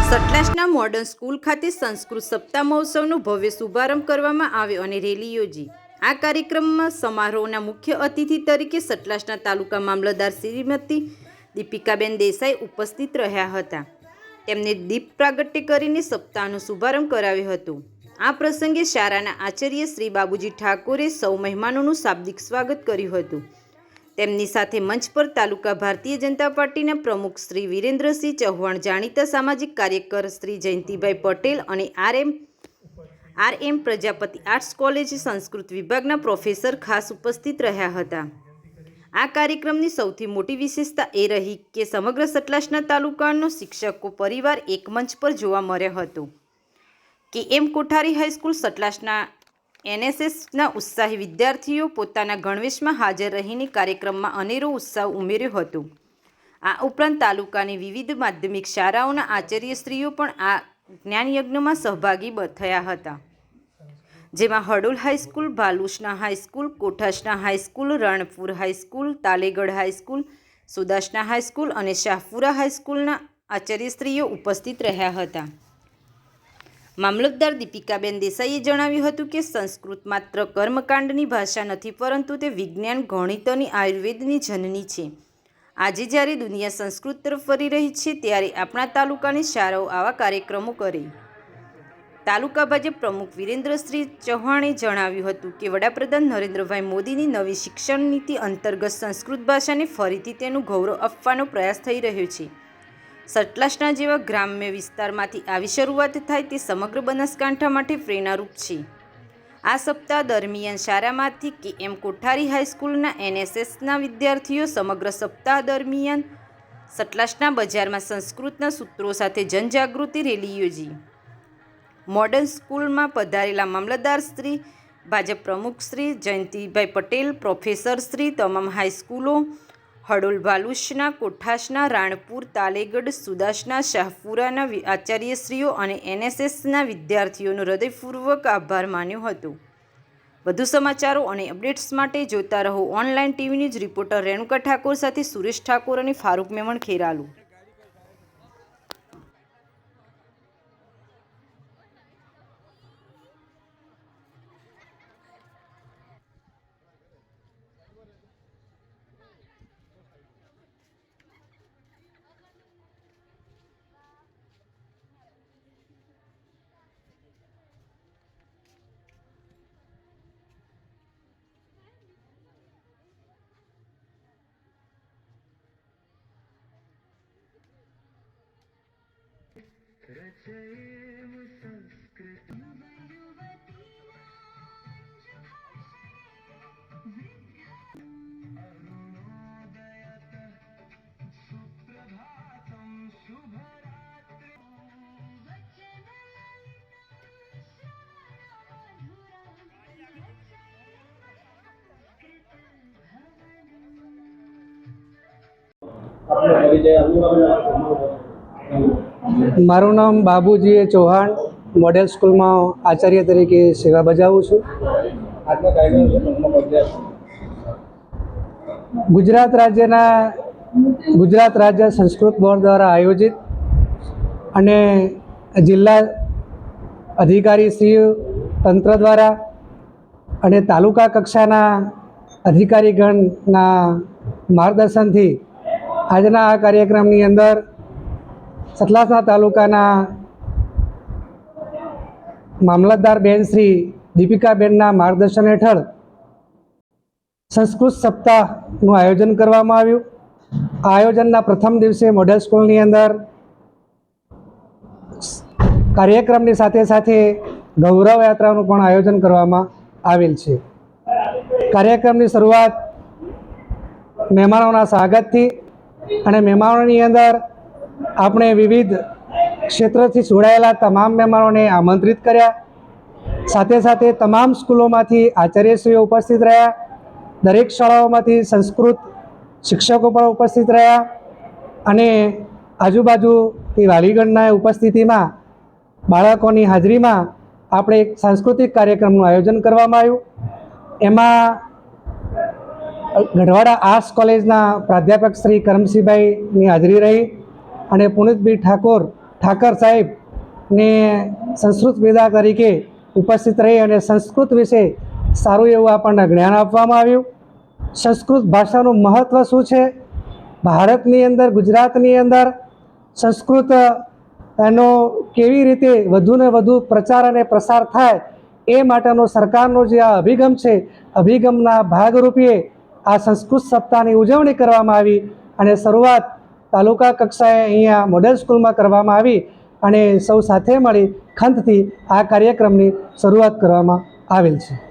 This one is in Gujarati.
સતલાસના મોડર્ન સ્કૂલ ખાતે સંસ્કૃત સપ્તાહ મહોત્સવનો ભવ્ય શુભારંભ કરવામાં આવ્યો અને રેલી યોજી। આ કાર્યક્રમમાં સમારોહના મુખ્ય અતિથિ તરીકે સતલાસના તાલુકા મામલતદાર શ્રીમતી દીપિકાબેન દેસાઈ ઉપસ્થિત રહ્યા હતા। તેમને દીપ પ્રાગટ્ય કરીને સપ્તાહનો શુભારંભ કરાવ્યો હતો। આ પ્રસંગે શાળાના આચાર્ય શ્રી બાબુજી ઠાકોરે સૌ મહેમાનોનું શાબ્દિક સ્વાગત કર્યું હતું। તેમની સાથે મંચ પર તાલુકા ભારતીય જનતા પાર્ટીના પ્રમુખ શ્રી વિરેન્દ્રસિંહ ચૌહાણ, જાણીતા સામાજિક કાર્યકર શ્રી જયંતિભાઈ પટેલ અને R M Prajapati arts college Sanskrit વિભાગના પ્રોફેસર ખાસ ઉપસ્થિત રહ્યા હતા। આ કાર્યક્રમની સૌથી મોટી વિશેષતા એ રહી કે સમગ્ર સતલાસના તાલુકાનો શિક્ષકો પરિવાર એક મંચ પર જોવા મળ્યો હતો। કે.એમ. કોઠારી હાઈસ્કૂલ સતલાસના એનએસએસના ઉત્સાહી વિદ્યાર્થીઓ પોતાના ગણવેશમાં હાજર રહીને કાર્યક્રમમાં અનેરો ઉત્સાહ ઉમેર્યો હતો। આ ઉપરાંત તાલુકાની વિવિધ માધ્યમિક શાળાઓના આચાર્યશ્રીઓ પણ આ જ્ઞાનયજ્ઞમાં સહભાગી થયા હતા, જેમાં હડોલ હાઈસ્કૂલ, ભાલુસના હાઈસ્કૂલ, કોઠાસના high school, Ranpur high school, Talegadh high school, સુદાસના હાઈસ્કૂલ અને શાહપુરા હાઈસ્કૂલના આચાર્યશ્રીઓ ઉપસ્થિત રહ્યા હતા। મામલતદાર દીપિકાબેન દેસાઈએ જણાવ્યું હતું કે સંસ્કૃત માત્ર કર્મકાંડની ભાષા નથી, પરંતુ તે વિજ્ઞાન, ગણિત અને આયુર્વેદની જનની છે। આજે જ્યારે દુનિયા સંસ્કૃત તરફ વળી રહી છે, ત્યારે આપણા તાલુકાની શાળાઓ આવા કાર્યક્રમો કરે। તાલુકા ભાજપ પ્રમુખ વિરેન્દ્રસિંહ ચૌહાણે જણાવ્યું હતું કે વડાપ્રધાન નરેન્દ્રભાઈ મોદીની નવી શિક્ષણ નીતિ અંતર્ગત સંસ્કૃત ભાષાને ફરીથી તેનું ગૌરવ આપવાનો પ્રયાસ થઈ રહ્યો છે। સતલાસના જેવા ગ્રામ્ય વિસ્તારમાંથી આવી શરૂઆત થાય તે સમગ્ર બનાસકાંઠા માટે પ્રેરણારૂપ છે। આ સપ્તાહ દરમિયાન શાળામાંથી કે.એમ. કોઠારી હાઈસ્કૂલના એનએસએસના વિદ્યાર્થીઓ સમગ્ર સપ્તાહ દરમિયાન સતલાસના બજારમાં સંસ્કૃતના સૂત્રો સાથે જનજાગૃતિ રેલી યોજી। મોડર્ન સ્કૂલમાં પધારેલા મામલતદાર શ્રી, ભાજપ પ્રમુખ શ્રી જયંતિભાઈ પટેલ, પ્રોફેસર શ્રી, તમામ હાઈસ્કૂલો હડોલ, ભાલુસના, કોઠાસના, રાણપુર, તાલેગઢ, સુદાસના, શાહપુરાના આચાર્યશ્રીઓ અને એનએસએસના વિદ્યાર્થીઓનો હૃદયપૂર્વક આભાર માન્યો હતો। વધુ સમાચારો અને અપડેટ્સ માટે જોતા રહો online TV news. Reporter Renuka Thakor સાથે સુરેશ ઠાકોર અને ફારૂક મેમણ ખેરાલુ। મારું નામ બાબુજી ચૌહાણ, મોડેલ સ્કૂલમાં આચાર્ય તરીકે સેવા બજાવું છું। ગુજરાત રાજ્ય સંસ્કૃત બોર્ડ દ્વારા આયોજિત અને જિલ્લા અધિકારીશ્રીઓ તંત્ર દ્વારા અને તાલુકા કક્ષાના અધિકારીગણના માર્ગદર્શનથી આજના આ કાર્યક્રમની અંદર સતલાસના તાલુકાના મામલતદાર બેન શ્રી દીપિકાબેનના માર્ગદર્શન હેઠળ સંસ્કૃત સપ્તાહનું આયોજન કરવામાં આવ્યું। આ આયોજનના પ્રથમ દિવસે મોડેલ સ્કૂલની અંદર કાર્યક્રમની સાથે સાથે ગૌરવ યાત્રાનું પણ આયોજન કરવામાં આવેલ છે। કાર્યક્રમની શરૂઆત મહેમાનોના સ્વાગતથી અને મહેમાનોની અંદર આપણે વિવિધ ક્ષેત્રથી જોડાયેલા તમામ મહેમાનોને આમંત્રિત કર્યા। સાથે સાથે તમામ સ્કૂલોમાંથી આચાર્યશ્રીઓ ઉપસ્થિત રહ્યા। દરેક શાળાઓમાંથી સંસ્કૃત શિક્ષકો પણ ઉપસ્થિત રહ્યા અને આજુબાજુથી વાલીગણના ઉપસ્થિતિમાં બાળકોની હાજરીમાં આપણે એક સાંસ્કૃતિક કાર્યક્રમનું આયોજન કરવામાં આવ્યું। એમાં ગઢવાડા આર્ટ્સ કોલેજના પ્રાધ્યાપક શ્રી કરમસિંહભાઈની હાજરી રહી અને પુનિતભાઈ ઠાકોર ઠાકર સાહેબને સંસ્કૃત વેદા તરીકે ઉપસ્થિત રહી અને સંસ્કૃત વિશે સારું એવું આપણને જ્ઞાન આપવામાં આવ્યું. સંસ્કૃત ભાષાનું મહત્ત્વ શું છે, ભારતની અંદર, ગુજરાતની અંદર સંસ્કૃત એનો કેવી રીતે વધુને વધુ પ્રચાર અને પ્રસાર થાય એ માટેનો સરકારનો જે આ અભિગમ છે, અભિગમના ભાગરૂપે આ સંસ્કૃત સપ્તાહની ઉજવણી કરવામાં આવી અને શરૂઆત તાલુકા કક્ષાએ અહીંયા મોડેલ સ્કૂલમાં કરવામાં આવી અને સૌ સાથે મળી ખંતથી આ કાર્યક્રમની શરૂઆત કરવામાં આવેલ છે.